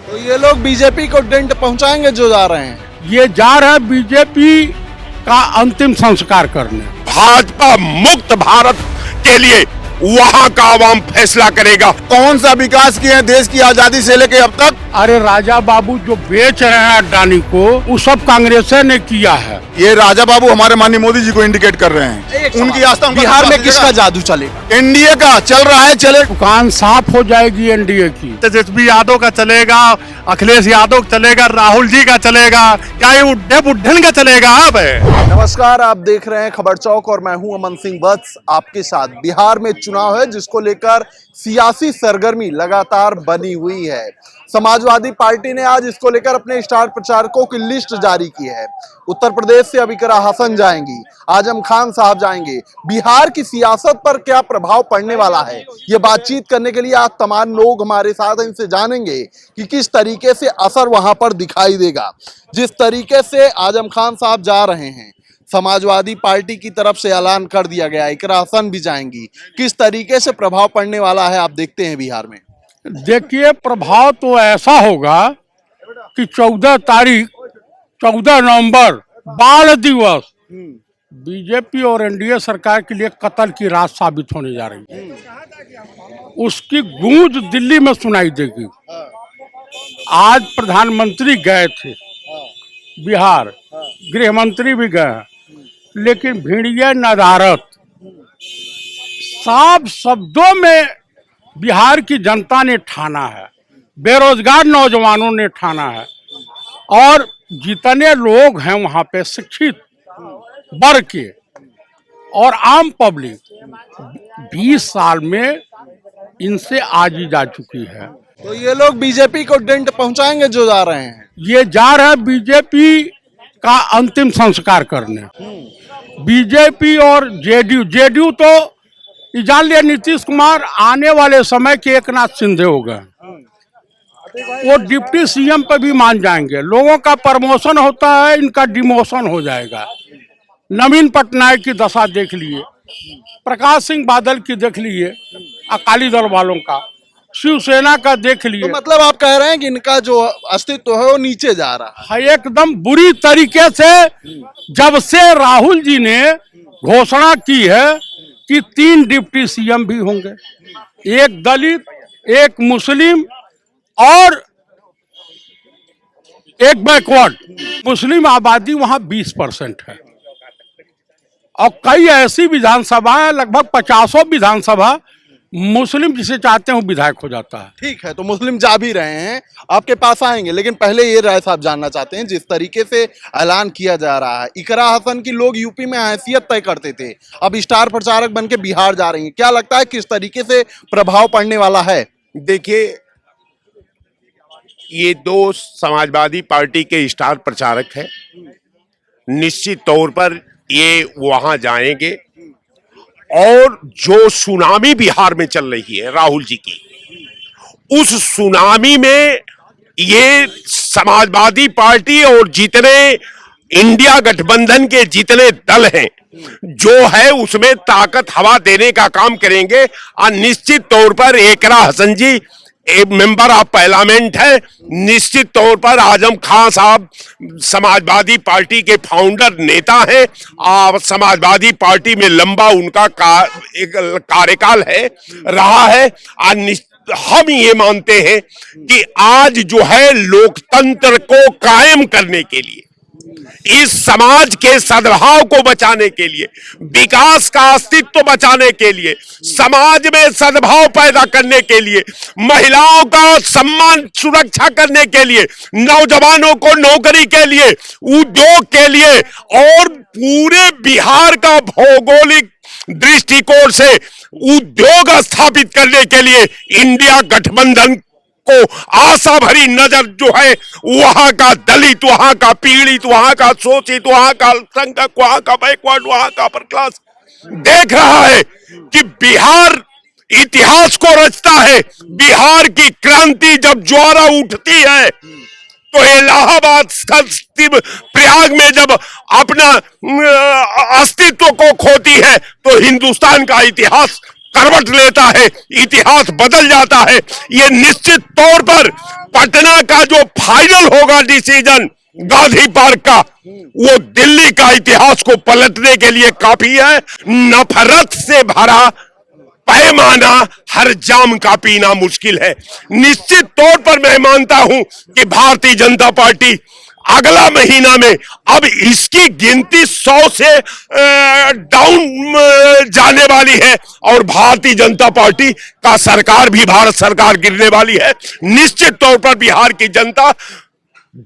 तो ये लोग बीजेपी को डेंट पहुंचाएंगे जो जा रहे हैं। ये जा रहा है बीजेपी का अंतिम संस्कार करने। भाजपा मुक्त भारत के लिए वहाँ का आवाम फैसला करेगा। कौन सा विकास किए हैं देश की आजादी से लेके अब तक? अरे राजा बाबू जो बेच रहे हैं अडानी को, वो सब कांग्रेस ने किया है। ये राजा बाबू हमारे माननीय मोदी जी को इंडिकेट कर रहे हैं। उनकी आस्था बिहार में किसका जादू चलेगा? एनडीए का चल रहा है, चले। दुकान साफ हो जाएगी एनडीए की। तेजस्वी यादव का चलेगा, अखिलेश यादव का चलेगा, राहुल जी का चलेगा, क्या ये बुढ़न का चलेगा? अब नमस्कार, आप देख रहे हैं खबर चौक और मैं हूं अमन सिंह वत्स आपके साथ। बिहार में चुनाव है जिसको लेकर सियासी सरगर्मी लगातार बनी हुई है। समाजवादी पार्टी ने आज इसको लेकर अपने स्टार प्रचारकों की लिस्ट जारी की है। उत्तर प्रदेश से अब इकरा हसन जाएंगी, आजम खान साहब जाएंगे। बिहार की सियासत पर क्या प्रभाव पड़ने वाला है, ये बातचीत करने के लिए आज तमाम लोग हमारे साथ हैं। इनसे जानेंगे कि किस तरीके से असर वहां पर दिखाई देगा। जिस तरीके से आजम खान साहब जा रहे हैं, समाजवादी पार्टी की तरफ से ऐलान कर दिया गया, इकरा हसन भी जाएंगी। किस तरीके से प्रभाव पड़ने वाला है आप देखते हैं बिहार में। देखिए, प्रभाव तो ऐसा होगा कि 14 नवंबर बाल दिवस बीजेपी और एनडीए सरकार के लिए कत्ल की रात साबित होने जा रही है। उसकी गूंज दिल्ली में सुनाई देगी। आज प्रधानमंत्री गए थे बिहार, गृह मंत्री भी गए, लेकिन भिड़िया नदारत साफ शब्दों में बिहार की जनता ने ठाना है, बेरोजगार नौजवानों ने ठाना है, और जितने लोग हैं वहां पे शिक्षित वर्ग के और आम पब्लिक 20 साल में इनसे आजी जा चुकी है। तो ये लोग बीजेपी को डेंट पहुंचाएंगे जो जा रहे हैं। ये जा रहा है बीजेपी का अंतिम संस्कार करने। बीजेपी और जेडीयू तो जान लिया, नीतीश कुमार आने वाले समय के एकनाथ शिंदे हो गए, वो डिप्टी सीएम पर भी मान जाएंगे। लोगों का प्रमोशन होता है, इनका डिमोशन हो जाएगा। नवीन पटनायक की दशा देख लिए, प्रकाश सिंह बादल की देख लिए, अकाली दल वालों का, शिवसेना का देख लिए। तो मतलब आप कह रहे हैं कि इनका जो अस्तित्व है वो नीचे जा रहा है एकदम बुरी तरीके से। जब से राहुल जी ने घोषणा की है कि 3 डिप्टी सीएम भी होंगे, एक दलित, एक मुस्लिम और एक बैकवर्ड। मुस्लिम आबादी वहां 20% है, और कई ऐसी विधानसभा है, लगभग 50 विधानसभा मुस्लिम जिसे चाहते हैं वो विधायक हो जाता है। ठीक है, तो मुस्लिम जा भी रहे हैं, आपके पास आएंगे, लेकिन पहले ये राय साहब जानना चाहते हैं। जिस तरीके से ऐलान किया जा रहा है, इकरा हसन की लोग यूपी में हैसियत तय करते थे, अब स्टार प्रचारक बनके बिहार जा रही हैं, क्या लगता है किस तरीके से प्रभाव पड़ने वाला है? देखिए, ये 2 समाजवादी पार्टी के स्टार प्रचारक हैं। निश्चित तौर पर ये वहां जाएंगे, और जो सुनामी बिहार में चल रही है राहुल जी की, उस सुनामी में ये समाजवादी पार्टी और जितने इंडिया गठबंधन के जितने दल हैं, जो है उसमें ताकत हवा देने का काम करेंगे। और निश्चित तौर पर इकरा हसन जी एक मेंबर ऑफ पार्लियामेंट है। निश्चित तौर पर आजम खान साहब समाजवादी पार्टी के फाउंडर नेता हैं, और समाजवादी पार्टी में लंबा उनका कार्यकाल है रहा है। और हम ये मानते हैं कि आज जो है लोकतंत्र को कायम करने के लिए, इस समाज के सद्भाव को बचाने के लिए, विकास का अस्तित्व बचाने के लिए, समाज में सद्भाव पैदा करने के लिए, महिलाओं का सम्मान सुरक्षा करने के लिए, नौजवानों को नौकरी के लिए, उद्योग के लिए, और पूरे बिहार का भौगोलिक दृष्टिकोण से उद्योग स्थापित करने के लिए इंडिया गठबंधन को आशा भरी नजर जो है वहां का दलित, वहां का पीड़ित, वहां का शोषित, वहां का अल्पसंख्यक, वहां का बैकवर्ड, वहां का अपर क्लास देख रहा है कि बिहार इतिहास को रचता है। बिहार की क्रांति जब ज्वारा उठती है तो इलाहाबाद प्रयाग में जब अपना अस्तित्व को खोती है तो हिंदुस्तान का इतिहास करवट लेता है, इतिहास बदल जाता है। ये निश्चित तौर पर पटना का जो फाइनल होगा डिसीजन गांधी पार्क का, वो दिल्ली का इतिहास को पलटने के लिए काफी है। नफरत से भरा पैमाना हर जाम का पीना मुश्किल है। निश्चित तौर पर मैं मानता हूं कि भारतीय जनता पार्टी अगला महीना में अब इसकी गिनती 100 से डाउन जाने वाली है और भारतीय जनता पार्टी का सरकार भी, भारत सरकार गिरने वाली है। निश्चित तौर पर बिहार की जनता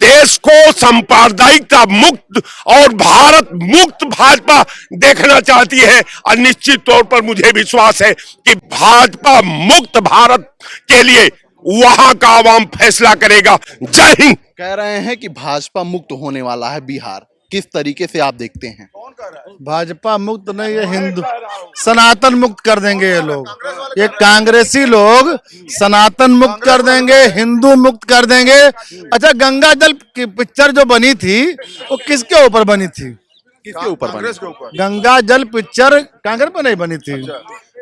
देश को सांप्रदायिकता मुक्त और भारत मुक्त भाजपा देखना चाहती है और निश्चित तौर पर मुझे विश्वास है कि भाजपा मुक्त भारत के लिए वहां का आवाम फैसला करेगा। जय हिंद। कह रहे हैं कि भाजपा मुक्त होने वाला है बिहार, किस तरीके से आप देखते हैं? भाजपा मुक्त नहीं, ये हिंदू सनातन मुक्त कर देंगे। ये लोग, ये कांग्रेसी लोग सनातन मुक्त कर देंगे, हिंदू मुक्त कर देंगे। अच्छा, गंगा जल की पिक्चर जो बनी थी वो किसके ऊपर बनी थी? किसके ऊपर बनी? कांग्रेस के ऊपर। गंगा जल पिक्चर कांग्रेस पे नहीं बनी थी,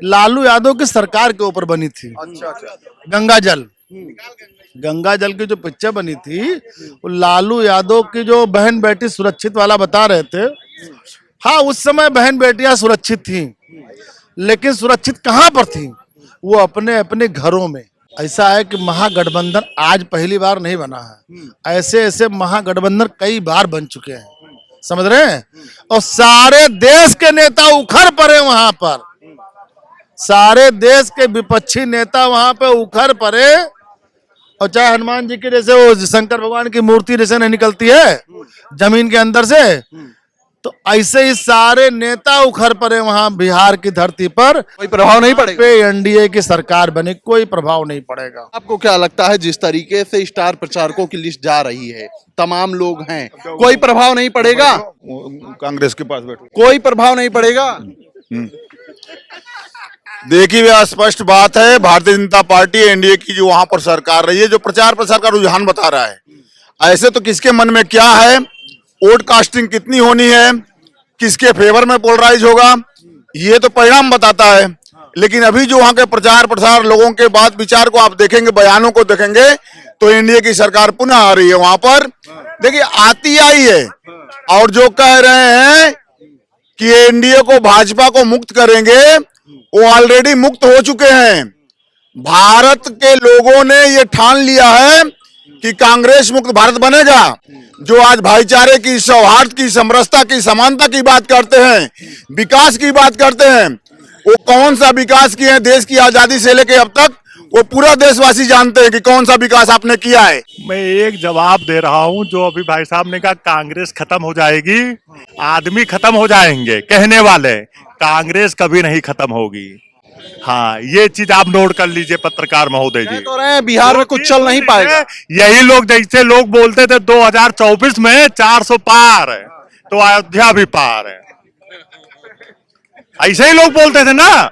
लालू यादव की सरकार के ऊपर बनी थी। गंगा जल की जो पिक्चर बनी थी वो लालू यादव की जो बहन बेटी सुरक्षित वाला बता रहे थे। हाँ, उस समय बहन बेटियां सुरक्षित थी, लेकिन सुरक्षित कहां पर थी? वो अपने अपने घरों में। ऐसा है कि महागठबंधन आज पहली बार नहीं बना है, ऐसे ऐसे महागठबंधन कई बार बन चुके हैं, समझ रहे हैं? और सारे देश के नेता उखड़ पड़े वहां पर, सारे देश के विपक्षी नेता वहां पे उखड़ पड़े। और चाहे हनुमान जी के जैसे वो शंकर भगवान की मूर्ति जैसे नहीं निकलती है जमीन के अंदर से, तो ऐसे ही सारे नेता उखड़ पड़े वहां बिहार की धरती पर। कोई प्रभाव नहीं पड़ेगा? पे एनडीए की सरकार बने, कोई प्रभाव नहीं पड़ेगा। आपको क्या लगता है जिस तरीके से स्टार प्रचारकों की लिस्ट जा रही है, तमाम लोग हैं, कोई प्रभाव नहीं पड़ेगा? कांग्रेस के पास बैठो। कोई प्रभाव नहीं पड़ेगा? देखिए, वह स्पष्ट बात है, भारतीय जनता पार्टी एनडीए की जो वहां पर सरकार रही है, जो प्रचार प्रसार का रुझान बता रहा है। ऐसे तो किसके मन में क्या है, वोट कास्टिंग कितनी होनी है, किसके फेवर में पोलराइज होगा, ये तो परिणाम बताता है। लेकिन अभी जो वहां के प्रचार प्रसार, लोगों के बात विचार को आप देखेंगे, बयानों को देखेंगे, तो एनडीए की सरकार पुनः आ रही है वहां पर। देखिए, आती आई है। और जो कह रहे हैं कि एनडीए को, भाजपा को मुक्त करेंगे, वो ऑलरेडी मुक्त हो चुके हैं। भारत के लोगों ने ये ठान लिया है कि कांग्रेस मुक्त भारत बनेगा। जो आज भाईचारे की, सौहार्द की, समरसता की, समानता की बात करते हैं, विकास की बात करते हैं, वो कौन सा विकास किए हैं देश की आजादी से लेके अब तक, वो पूरा देशवासी जानते हैं कि कौन सा विकास आपने किया है। मैं एक जवाब दे रहा हूं, जो अभी भाई साहब ने कहा कांग्रेस खत्म हो जाएगी, आदमी खत्म हो जाएंगे कहने वाले, कांग्रेस कभी नहीं खत्म होगी। हाँ, ये चीज आप नोट कर लीजिए पत्रकार महोदय जी। तो रहे हैं बिहार में कुछ चल नहीं पाएगा। यही लोग, जैसे लोग बोलते थे 2024 में 400 पार है, तो अयोध्या भी पार है, ऐसे ही लोग बोलते थे ना।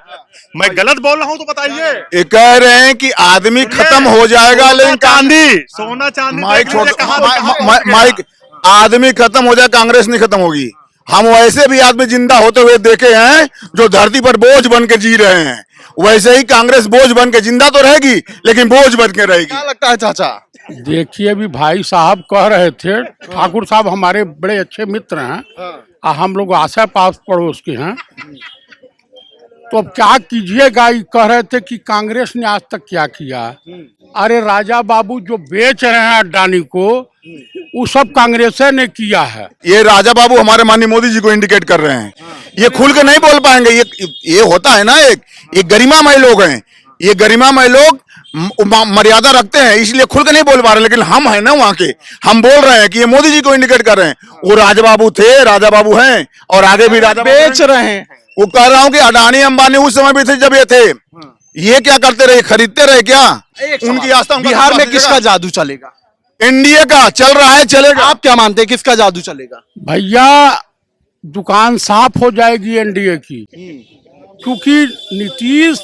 मैं गलत बोल रहा हूं तो बताइए। ये कह रहे हैं कि आदमी खत्म हो जाएगा, लेकिन चांदी, सोना चांदी, माइक छोड़, माइक, आदमी खत्म हो जाए, कांग्रेस नहीं खत्म होगी। हम वैसे भी आदमी जिंदा होते हुए देखे हैं जो धरती पर बोझ बन के जी रहे हैं, वैसे ही कांग्रेस बोझ बन के जिंदा तो रहेगी, लेकिन बोझ बन के रहेगी। क्या लगता है चाचा? देखिए, अभी भाई साहब कह रहे थे, ठाकुर साहब हमारे बड़े अच्छे मित्र हैं, हम लोग आशा पास पड़ोस के हैं, तो अब क्या कीजिएगा। ये कह रहे थे कि कांग्रेस ने आज तक क्या किया। अरे राजा बाबू जो बेच रहे हैं अडानी को, वो सब कांग्रेस ने किया है। ये राजा बाबू हमारे माननीय मोदी जी को इंडिकेट कर रहे हैं। ये खुल के नहीं बोल पाएंगे, ये होता है ना, एक गरिमामय लोग हैं, ये गरिमामय लोग मर्यादा रखते हैं, इसलिए खुल के नहीं बोल पा रहे। लेकिन हम है ना वहां के, हम बोल रहे हैं कि ये मोदी जी को इंडिकेट कर रहे हैं। वो राजा बाबू थे, राजा बाबू हैं, और आगे भी राजा बेच रहे हैं। वो कह रहा हूँ कि अडानी अंबानी उस समय भी थे जब ये थे, ये क्या करते रहे, खरीदते रहे क्या? उनकी आस्था बिहार में किसका जादू चलेगा? एनडीए का चल रहा है, चलेगा। आप क्या मानते हैं किसका जादू चलेगा? भैया, दुकान साफ हो जाएगी एनडीए की, क्योंकि नीतीश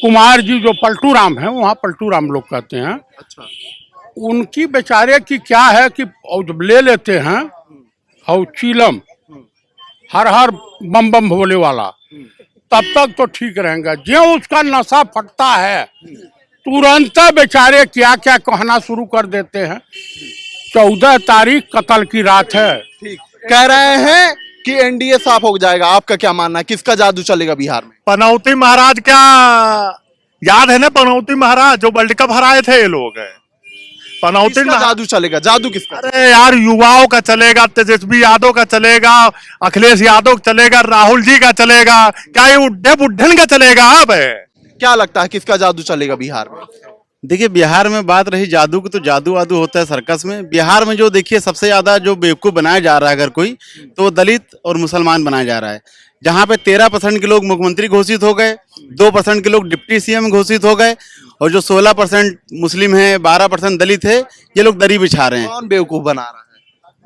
कुमार जी जो पलटू राम है, वहाँ पलटू राम लोग कहते हैं, अच्छा, उनकी बेचारे की क्या है कि जब ले लेते हैं और चीलम हर हर बम बम भोले वाला, तब तक तो ठीक रहेगा। जो उसका नशा फटता है तुरंत बेचारे क्या क्या कहना शुरू कर देते हैं। 14 तारीख कत्ल की रात है। ठीक कह रहे हैं कि एनडीए साफ हो जाएगा, आपका क्या मानना है, किसका जादू चलेगा बिहार में? पनौती महाराज, क्या याद है ना पनौती महाराज जो वर्ल्ड कप हराए थे ये लोग है। पनौती किसका जादू चलेगा? जादू किसका? अरे यार युवाओं का चलेगा, तेजस्वी यादव का चलेगा, अखिलेश यादव का चलेगा, राहुल जी का चलेगा, क्या ये उड्ढे बुड्ढन का चलेगा? अब क्या लगता है किसका जादू चलेगा बिहार में? देखिए बिहार में बात रही जादू की, तो जादू वादू होता है सर्कस में। बिहार में जो देखिए सबसे ज्यादा जो बेवकूफ बनाया जा रहा है अगर कोई, तो दलित और मुसलमान बनाया जा रहा है। जहाँ पे 13% के लोग मुख्यमंत्री घोषित हो गए, 2% के लोग डिप्टी सीएम घोषित हो गए, और जो 16% मुस्लिम है, 12% दलित है, ये लोग दरी बिछा रहे हैं। कौन बेवकूफ बना रहा है?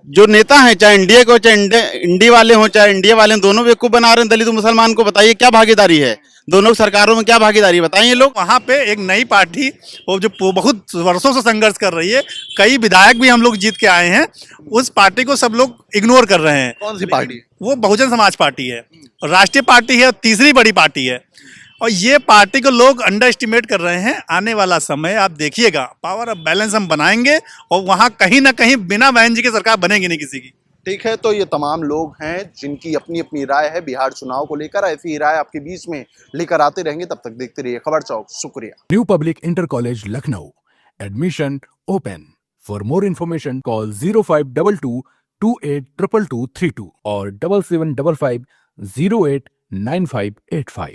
जो नेता हैं, चाहे इंडिया के हो, चाहे इंडिया वाले हों, चाहे इंडिया वाले, दोनों बेवकूफ बना रहे हैं दलित और मुसलमान को। बताइए क्या भागीदारी है दोनों सरकारों में, क्या भागीदारी बताइए लोग। वहाँ पे एक नई पार्टी वो जो बहुत वर्षों से संघर्ष कर रही है, कई विधायक भी हम लोग जीत के आए हैं, उस पार्टी को सब लोग इग्नोर कर रहे हैं। कौन सी पार्टी? वो बहुजन समाज पार्टी है, राष्ट्रीय पार्टी है, तीसरी बड़ी पार्टी है, और ये पार्टी को लोग अंडर एस्टिमेट कर रहे हैं। आने वाला समय आप देखिएगा, पावर ऑफ बैलेंस हम बनाएंगे, और वहाँ कहीं ना कहीं बिना बहन जी की सरकार बनेगी नहीं किसी की। ठीक है, तो ये तमाम लोग हैं जिनकी अपनी अपनी राय है बिहार चुनाव को लेकर। ऐसी ही राय आपके बीच में लेकर आते रहेंगे। तब तक देखते रहिए खबर चौक। शुक्रिया। New public inter college Lucknow, admission open. For more information call 0522 282232 और 7755 089585।